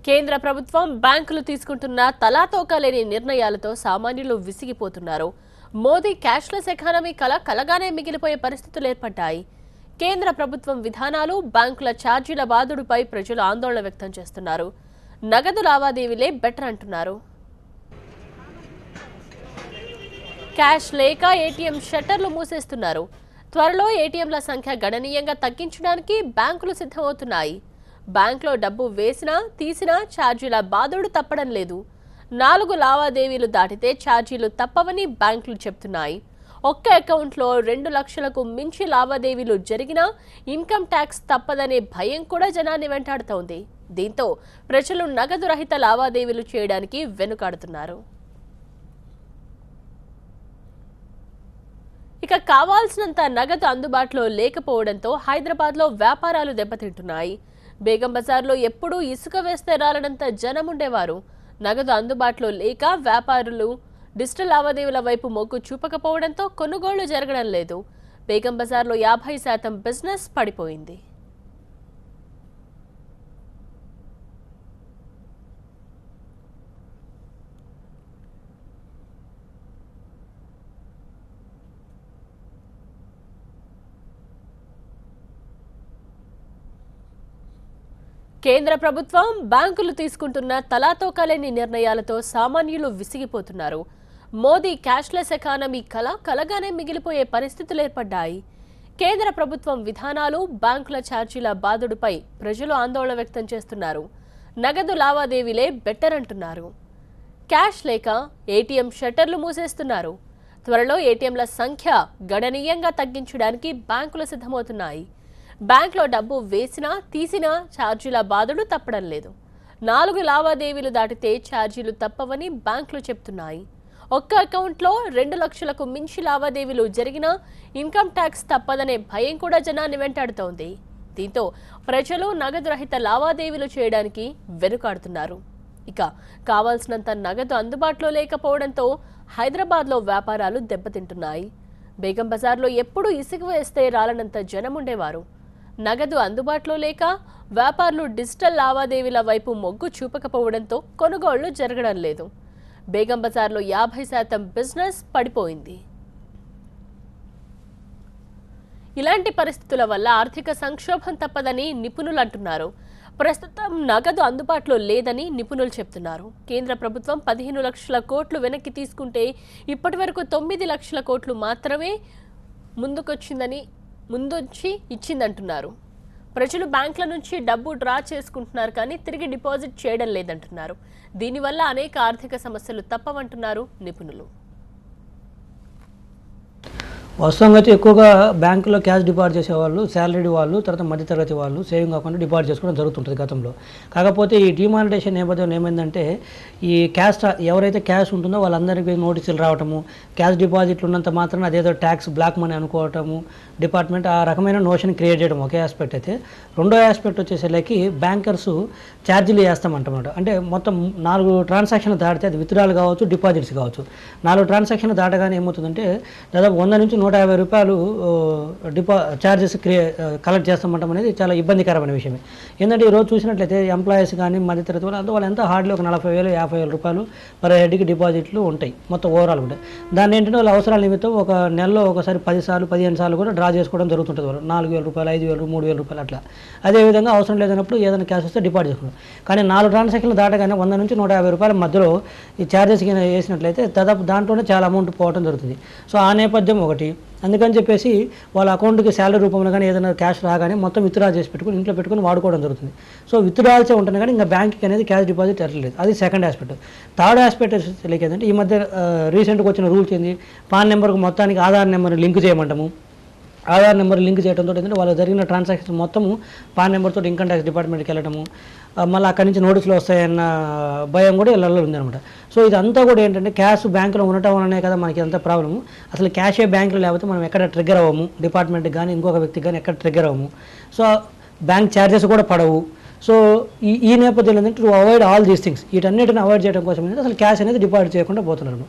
కేంద్ర ప్రభుత్వం బ్యాంకులు తీసుకుంటున్న తలాతోకాలేని నిర్ణయాలతో సామాన్యులు విసిగిపోతున్నారు. మోదీ క్యాష్లెస్ ఎకానమీ కలగానే మిగిలిపోయే పరిస్థితులు ఏర్పడ్డాయి. కేంద్ర ప్రభుత్వం విధానాలు, బ్యాంకుల ఛార్జీల బాదుడుపై ప్రజలు ఆందోళన వ్యక్తం చేస్తున్నారు. నగదు లావాదేవీలే బెటర్ అంటున్నారు. క్యాష్ లేక ఏటీఎం షట్టర్లు మూసేస్తున్నారు. త్వరలో ఏటీఎంల సంఖ్య గణనీయంగా తగ్గించడానికి బ్యాంకులు సిద్ధమవుతున్నాయి. బ్యాంకులో డబ్బు వేసినా తీసినా ఛార్జీల బాదుడు తప్పడం లేదు. 4 లావాదేవీలు దాటితే ఛార్జీలు తప్పవని బ్యాంకులు చెప్తున్నాయి. ఒక్క అకౌంట్లో 2 లక్షలకు మించి లావాదేవీలు జరిగినా ఇన్కమ్ ట్యాక్స్ తప్పదనే భయం కూడా జనాన్ని వెంటాడుతోంది. దీంతో ప్రజలు నగదు రహిత లావాదేవీలు చేయడానికి వెనుకాడుతున్నారు. ఇక కావాల్సినంత నగదు అందుబాటులో లేకపోవడంతో హైదరాబాద్లో వ్యాపారాలు దెబ్బతింటున్నాయి. బేగం బజార్లో ఎప్పుడూ ఇసుక వేస్తే రాలనంత జనం ఉండేవారు. నగదు అందుబాటులో లేక వ్యాపారులు డిజిటల్ లావాదేవీల వైపు మొగ్గు చూపకపోవడంతో కొనుగోళ్లు జరగడం లేదు. బేగం బజార్లో 50% బిజినెస్ పడిపోయింది. కేంద్ర ప్రభుత్వం, బ్యాంకులు తీసుకుంటున్న తలాతోకాలేని నిర్ణయాలతో సామాన్యులు విసిగిపోతున్నారు. మోదీ క్యాష్లెస్ ఎకానమీ కలగానే మిగిలిపోయే పరిస్థితులు ఏర్పడ్డాయి. కేంద్ర ప్రభుత్వం విధానాలు, బ్యాంకుల ఛార్జీల బాదుడుపై ప్రజలు ఆందోళన వ్యక్తం చేస్తున్నారు. నగదు లావాదేవీలే బెటర్ అంటున్నారు. క్యాష్ లేక ఏటీఎం షట్టర్లు మూసేస్తున్నారు. త్వరలో ఏటీఎంల సంఖ్య గణనీయంగా తగ్గించడానికి బ్యాంకులు సిద్ధమవుతున్నాయి. బ్యాంకులో డబ్బు వేసినా తీసినా ఛార్జీల బాధలు తప్పడం లేదు. 4 లావాదేవీలు దాటితే ఛార్జీలు తప్పవని బ్యాంకులు చెప్తున్నాయి. ఒక్క అకౌంట్లో 2 లక్షలకు మించి లావాదేవీలు జరిగినా ఇన్కమ్ ట్యాక్స్ తప్పదనే భయం కూడా జనాన్ని వెంటాడుతోంది. దీంతో ప్రజలు నగదు రహిత లావాదేవీలు చేయడానికి వెనుకాడుతున్నారు. ఇక కావాల్సినంత నగదు అందుబాటులో లేకపోవడంతో హైదరాబాద్లో వ్యాపారాలు దెబ్బతింటున్నాయి. బేగం బజార్లో ఎప్పుడూ ఇసుక వేస్తే రాలనంత జనం ఉండేవారు. నగదు అందుబాటులో లేక వ్యాపారులు డిజిటల్ లావాదేవీల వైపు మొగ్గు చూపకపోవడంతో కొనుగోళ్లు జరగడం లేదు. బేగం బజార్లో 50% బిజినెస్ పడిపోయింది. ఇలాంటి పరిస్థితుల వల్ల ఆర్థిక సంక్షోభం తప్పదని నిపుణులు అంటున్నారు. ప్రస్తుతం నగదు అందుబాటులో లేదని నిపుణులు చెప్తున్నారు. కేంద్ర ప్రభుత్వం 15 లక్షల కోట్లు వెనక్కి తీసుకుంటే ఇప్పటి వరకు 9 లక్షల కోట్లు మాత్రమే ముందొచ్చి ఇచ్చిందంటున్నారు. ప్రజలు బ్యాంకుల నుంచి డబ్బు డ్రా చేసుకుంటున్నారు కానీ తిరిగి డిపాజిట్ చేయడం లేదంటున్నారు. దీనివల్ల అనేక ఆర్థిక సమస్యలు తప్పవంటున్నారు నిపుణులు. వాస్తవంగా అయితే ఎక్కువగా బ్యాంకులో క్యాష్ డిపాజిట్ చేసేవాళ్ళు, శాలరీ వాళ్ళు, తర్వాత మధ్యతరగతి వాళ్ళు సేవింగ్ అకౌంట్ డిపాజిట్ చేసుకోవడం జరుగుతుంటుంది గతంలో. కాకపోతే ఈ డిమానిటైజేషన్ నేపథ్యంలో ఏమైందంటే ఈ క్యాష్ ఎవరైతే క్యాష్ ఉంటుందో వాళ్ళందరికీ నోటీసులు రావటము, క్యాష్ డిపాజిట్లు ఉన్నంత మాత్రం అదేదో ట్యాక్స్ బ్లాక్ మనీ అనుకోవటము, డిపార్ట్మెంట్ ఆ రకమైన నోషన్ క్రియేట్ చేయడం ఒకే ఆస్పెక్ట్ అయితే, రెండో ఆస్పెక్ట్ వచ్చేసరికి బ్యాంకర్స్ ఛార్జీలు వేస్తామంటమాట. అంటే మొత్తం 4 ట్రాన్సాక్షన్లు దాటితే అది విత్డ్రాలు కావచ్చు, డిపాజిట్స్ కావచ్చు. 4 ట్రాన్సాక్షన్లు దాటగానే ఏమవుతుందంటే దాదాపు 100 నుంచి 150 రూపాయలు ఛార్జెస్ కలెక్ట్ చేస్తామంటాం అనేది చాలా ఇబ్బందికరమైన విషయమే. ఏంటంటే ఈరోజు చూసినట్లయితే ఎంప్లాయీస్ కానీ మధ్యతరగతి వాళ్ళు ఎంత హార్డ్లీ ఒక 40,000 50,000 రూపాయలు పర్ హెడ్కి డిపాజిట్లు ఉంటాయి, మొత్తం ఓవరాల్ ఉంటాయి. దాన్ని ఏంటంటే వాళ్ళ అవసరాల నిమిత్తం ఒక నెలలో ఒకసారి 10 సార్లు 15 సార్లు కూడా డ్రా చేసుకోవడం జరుగుతుంటుంది. వాళ్ళు 4,000 రూపాయలు 5,000 3,000 రూపాయలు అట్లా. అదేవిధంగా అవసరం లేదన్నప్పుడు ఏదైనా క్యాష్ వస్తే డిపాజిట్ చేసుకుంటాం. కానీ 4 ట్రాన్సాక్షన్లు దాటగానే 100 నుంచి 150 రూపాయల మధ్యలో ఈ ఛార్జెస్ వేసినట్లయితే దాదాపు దాంట్లోనే చాలా అమౌంట్ పోవడం జరుగుతుంది. సో ఆ నేపథ్యం ఒకటి. అందుకని చెప్పేసి వాళ్ళ అకౌంట్కి శాలరీ రూపంలో కానీ ఏదైనా క్యాష్ రాగానే మొత్తం విత్డ్రా చేసి పెట్టుకుని ఇంట్లో పెట్టుకుని వాడుకోవడం జరుగుతుంది. సో విత్డ్రాల్సే ఉంటుంది కానీ ఇంకా బ్యాంక్కి అనేది క్యాష్ డిపాజిట్ జరగలేదు. అది సెకండ్ ఆస్పెక్ట్. థర్డ్ ఆస్పెక్ట్ ఏంటంటే ఈ మధ్య రీసెంట్గా వచ్చిన రూల్స్ ఏంది, పాన్ నెంబర్కి మొత్తానికి ఆధార్ నెంబర్ లింక్ చేయమంటాము. ఆధార్ నెంబర్ లింక్ చేయడంతో ఏంటంటే వాళ్ళు జరిగిన ట్రాన్సాక్షన్ మొత్తము పాన్ నెంబర్తో ఇన్కమ్ ట్యాక్స్ డిపార్ట్మెంట్కి వెళ్ళటము, మళ్ళీ అక్కడి నుంచి నోటీసులు వస్తాయన్న భయం కూడా ఇళ్ళల్లో ఉందన్నమాట. సో ఇదంతా కూడా ఏంటంటే క్యాష్ బ్యాంకులో ఉండటం వల్లనే కదా మనకి అంత ప్రాబ్లము. అసలు క్యాషే బ్యాంకులో లేకపోతే మనం ఎక్కడ ట్రిగ్గర్ అవ్వము, డిపార్ట్మెంట్కి కానీ ఇంకొక వ్యక్తికి కానీ ఎక్కడ ట్రిగ్గర్ అవ్వము. సో బ్యాంక్ ఛార్జెస్ కూడా పడవు. సో ఈ నేపథ్యంలో ఏంటంటే to avoid all these things, వీటన్నిటిని అవాయిడ్ చేయడం కోసం అసలు క్యాష్ అనేది డిపాజిట్ చేయకుండా పోతున్నారు.